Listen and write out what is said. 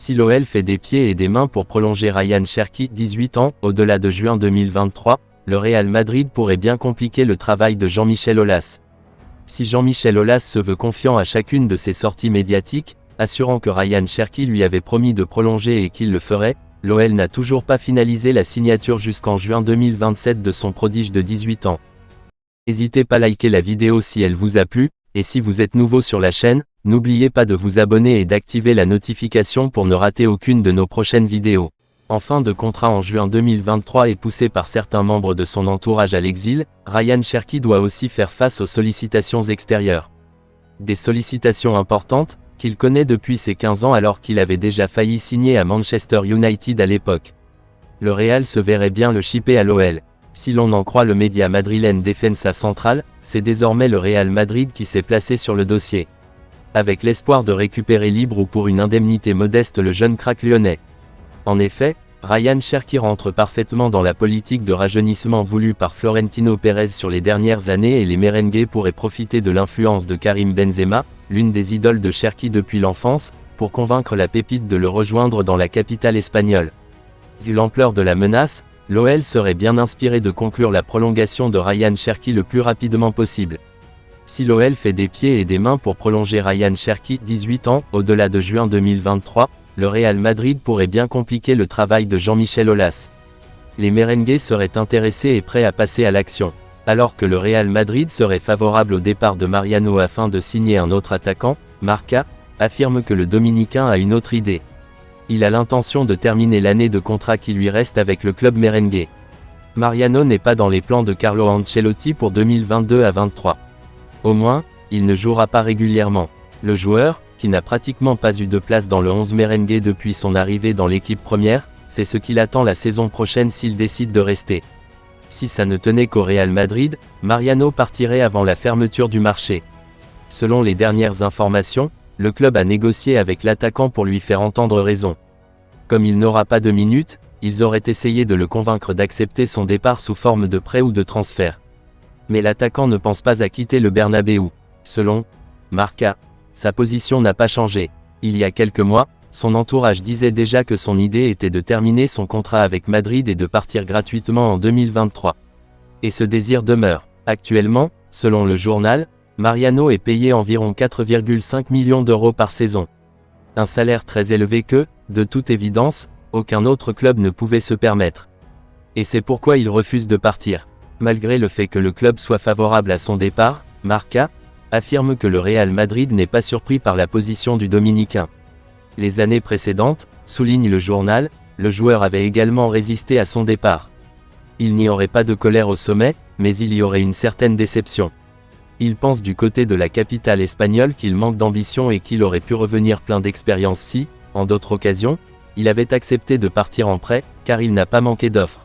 Si l'OL fait des pieds et des mains pour prolonger Ryan Cherki, 18 ans, au-delà de juin 2023, le Real Madrid pourrait bien compliquer le travail de Jean-Michel Aulas. Si Jean-Michel Aulas se veut confiant à chacune de ses sorties médiatiques, assurant que Ryan Cherki lui avait promis de prolonger et qu'il le ferait, l'OL n'a toujours pas finalisé la signature jusqu'en juin 2027 de son prodige de 18 ans. N'hésitez pas à liker la vidéo si elle vous a plu, et si vous êtes nouveau sur la chaîne, n'oubliez pas de vous abonner et d'activer la notification pour ne rater aucune de nos prochaines vidéos. En fin de contrat en juin 2023 et poussé par certains membres de son entourage à l'exil, Ryan Cherki doit aussi faire face aux sollicitations extérieures. Des sollicitations importantes, qu'il connaît depuis ses 15 ans alors qu'il avait déjà failli signer à Manchester United à l'époque. Le Real se verrait bien le shipper à l'OL. Si l'on en croit le média madrilène Defensa Central, c'est désormais le Real Madrid qui s'est placé sur le dossier, avec l'espoir de récupérer libre ou pour une indemnité modeste le jeune crack lyonnais. En effet, Ryan Cherki rentre parfaitement dans la politique de rajeunissement voulue par Florentino Pérez sur les dernières années et les merengues pourraient profiter de l'influence de Karim Benzema, l'une des idoles de Cherki depuis l'enfance, pour convaincre la pépite de le rejoindre dans la capitale espagnole. Vu l'ampleur de la menace, l'OL serait bien inspiré de conclure la prolongation de Ryan Cherki le plus rapidement possible. Si l'OL fait des pieds et des mains pour prolonger Ryan Cherki, 18 ans, au-delà de juin 2023, le Real Madrid pourrait bien compliquer le travail de Jean-Michel Aulas. Les merengues seraient intéressés et prêts à passer à l'action, alors que le Real Madrid serait favorable au départ de Mariano afin de signer un autre attaquant. Marca affirme que le Dominicain a une autre idée. Il a l'intention de terminer l'année de contrat qui lui reste avec le club merengue. Mariano n'est pas dans les plans de Carlo Ancelotti pour 2022 à 2023. Au moins, il ne jouera pas régulièrement. Le joueur, qui n'a pratiquement pas eu de place dans le 11 merengue depuis son arrivée dans l'équipe première, c'est ce qu'il attend la saison prochaine s'il décide de rester. Si ça ne tenait qu'au Real Madrid, Mariano partirait avant la fermeture du marché. Selon les dernières informations, le club a négocié avec l'attaquant pour lui faire entendre raison. Comme il n'aura pas de minutes, ils auraient essayé de le convaincre d'accepter son départ sous forme de prêt ou de transfert. Mais l'attaquant ne pense pas à quitter le Bernabéu. Selon Marca, sa position n'a pas changé. Il y a quelques mois, son entourage disait déjà que son idée était de terminer son contrat avec Madrid et de partir gratuitement en 2023. Et ce désir demeure. Actuellement, selon le journal, Mariano est payé environ 4,5 millions d'euros par saison. Un salaire très élevé que, de toute évidence, aucun autre club ne pouvait se permettre. Et c'est pourquoi il refuse de partir. Malgré le fait que le club soit favorable à son départ, Marca affirme que le Real Madrid n'est pas surpris par la position du Dominicain. Les années précédentes, souligne le journal, le joueur avait également résisté à son départ. Il n'y aurait pas de colère au sommet, mais il y aurait une certaine déception. Il pense du côté de la capitale espagnole qu'il manque d'ambition et qu'il aurait pu revenir plein d'expérience si, en d'autres occasions, il avait accepté de partir en prêt, car il n'a pas manqué d'offres.